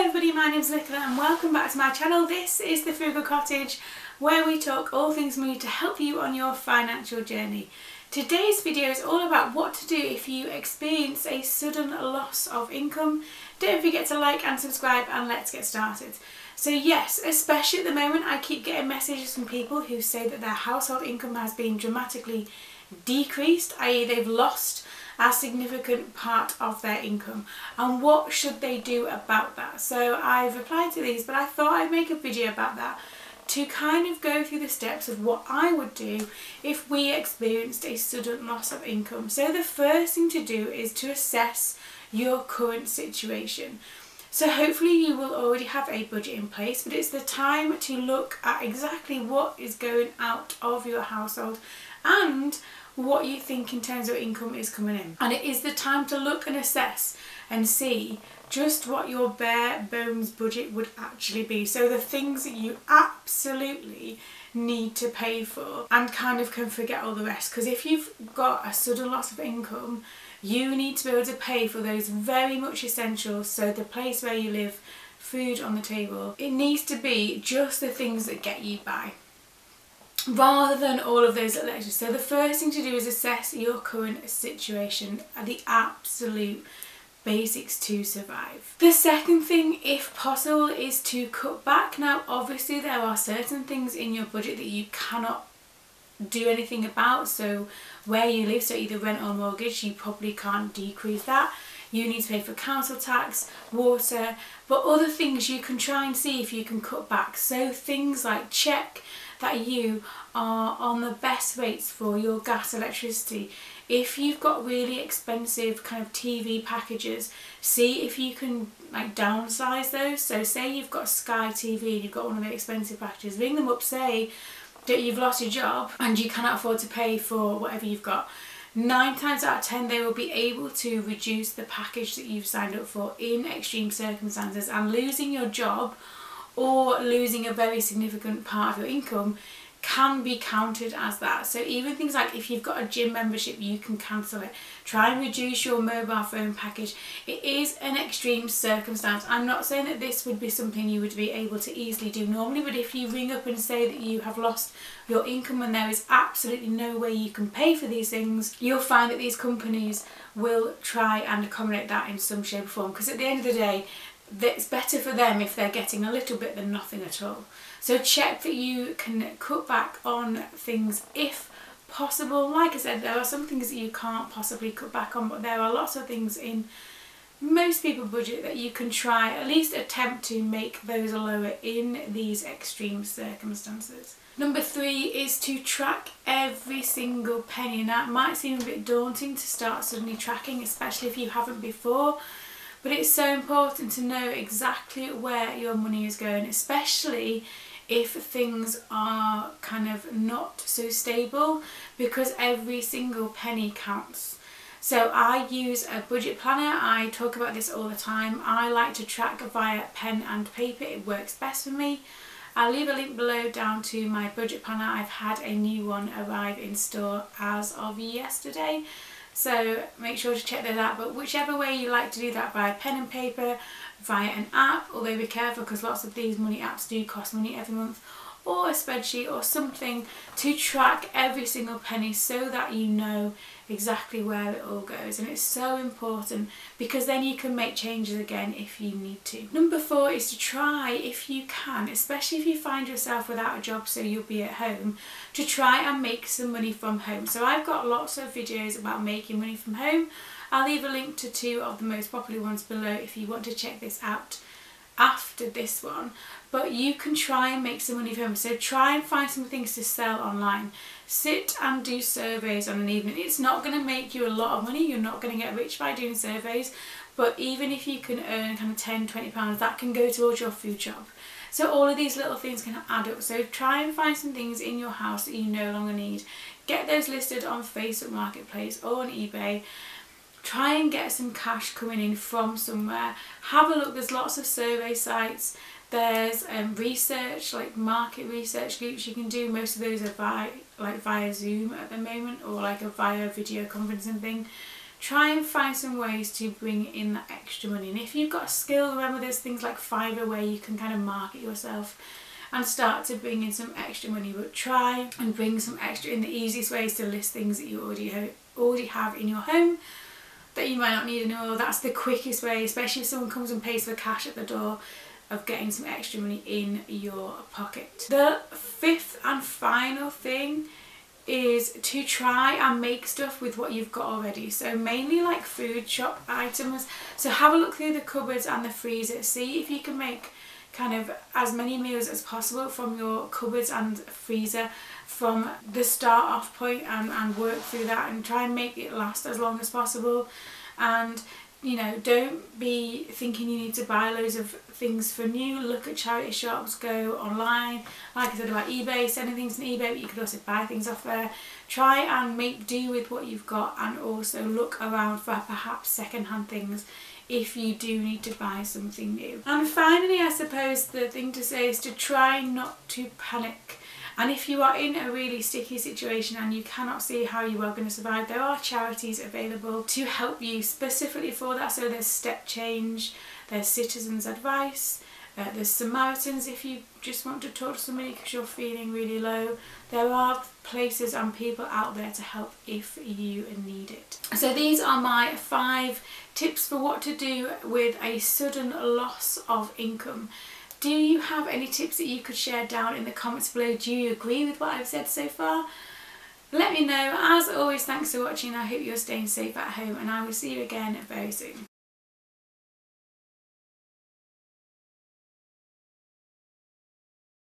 everybody, my name's Nicola and welcome back to my channel. This is the Frugal Cottage, where we talk all things money to help you on your financial journey. Today's video is all about what to do if you experience a sudden loss of income. Don't forget to like and subscribe, and let's get started. So yes, especially at the moment, I keep getting messages from people who say that their household income has been dramatically decreased, i.e. they've lost a significant part of their income, and what should they do about that. So I've replied to these, but I thought I'd make a video about that to kind of go through the steps of what I would do if we experienced a sudden loss of income. So the first thing to do is to assess your current situation. So hopefully you will already have a budget in place, but it's the time to look at exactly what is going out of your household and what you think in terms of income is coming in. And it is the time to look and assess and see just what your bare bones budget would actually be. So the things that you absolutely need to pay for and kind of can forget all the rest. Because if you've got a sudden loss of income, you need to be able to pay for those very much essentials. So the place where you live, food on the table, it needs to be just the things that get you by, rather than all of those little extras. So the first thing to do is assess your current situation and the absolute basics to survive. The second thing, if possible, is to cut back. Now obviously there are certain things in your budget that you cannot do anything about. So where you live, so either rent or mortgage, you probably can't decrease that. You need to pay for council tax, water, but other things you can try and see if you can cut back. So things like check that you are on the best rates for your gas, electricity. If you've got really expensive kind of TV packages, see if you can like downsize those. So say you've got Sky TV and you've got one of the expensive packages, ring them up, say that you've lost your job and you cannot afford to pay for whatever you've got. 9 times out of 10 they will be able to reduce the package that you've signed up for in extreme circumstances, and losing your job or losing a very significant part of your income can be counted as that. So even things like if you've got a gym membership, you can cancel it. Try and reduce your mobile phone package. It is an extreme circumstance. I'm not saying that this would be something you would be able to easily do normally, but if you ring up and say that you have lost your income and there is absolutely no way you can pay for these things, you'll find that these companies will try and accommodate that in some shape or form, because at the end of the day, it's better for them if they're getting a little bit than nothing at all. So check that you can cut back on things if possible. Like I said, there are some things that you can't possibly cut back on, but there are lots of things in most people's budget that you can try, at least attempt to make those lower in these extreme circumstances. Number 3 is to track every single penny. Now it might seem a bit daunting to start suddenly tracking, especially if you haven't before, but it's so important to know exactly where your money is going, especially if things are kind of not so stable, because every single penny counts. So I use a budget planner. I talk about this all the time. I like to track via pen and paper. It works best for me. I'll leave a link below down to my budget planner. I've had a new one arrive in store as of yesterday, so make sure to check that out. But whichever way you like to do that, via pen and paper, via an app, although be careful because lots of these money apps do cost money every month, or a spreadsheet or something to track every single penny so that you know exactly where it all goes. And it's so important because then you can make changes again if you need to. Number 4 is to try, if you can, especially if you find yourself without a job so you'll be at home, to try and make some money from home. So I've got lots of videos about making money from home. I'll leave a link to 2 of the most popular ones below if you want to check this out after this one. But you can try and make some money from home. So try and find some things to sell online. Sit and do surveys on an evening. It's not going to make you a lot of money. You're not going to get rich by doing surveys, but even if you can earn kind of £10–20, that can go towards your food shop. So all of these little things can add up. So try and find some things in your house that you no longer need. Get those listed on Facebook Marketplace or on eBay. Try and get some cash coming in from somewhere. Have a look, there's lots of survey sites. There's research, like market research groups you can do. Most of those are via Zoom at the moment, or like a via video conferencing thing. try and find some ways to bring in that extra money. And if you've got a skill, remember there's things like Fiverr where you can kind of market yourself and start to bring in some extra money. But try and bring some extra in. The easiest way is to list things that you already have in your home that you might not need anymore. That's the quickest way, especially if someone comes and pays for cash at the door, of getting some extra money in your pocket. The fifth and final thing is to try and make stuff with what you've got already. So mainly like food shop items. So have a look through the cupboards and the freezer. See if you can make kind of as many meals as possible from your cupboards and freezer from the start off point, and work through that and try and make it last as long as possible. And you know, don't be thinking you need to buy loads of things for new. Look at charity shops, go online, like I said about eBay, sending things on eBay, but you could also buy things off there. Try and make do with what you've got, and also look around for perhaps second-hand things if you do need to buy something new. And finally, I suppose the thing to say is to try not to panic. And if you are in a really sticky situation and you cannot see how you are going to survive, there are charities available to help you specifically for that. So there's Step Change, there's Citizens Advice, there's Samaritans if you just want to talk to somebody because you're feeling really low. There are places and people out there to help if you need it. So these are my 5 tips for what to do with a sudden loss of income. Do you have any tips that you could share down in the comments below? Do you agree with what I've said so far? Let me know. As always, thanks for watching. I hope you're staying safe at home, and I will see you again very soon.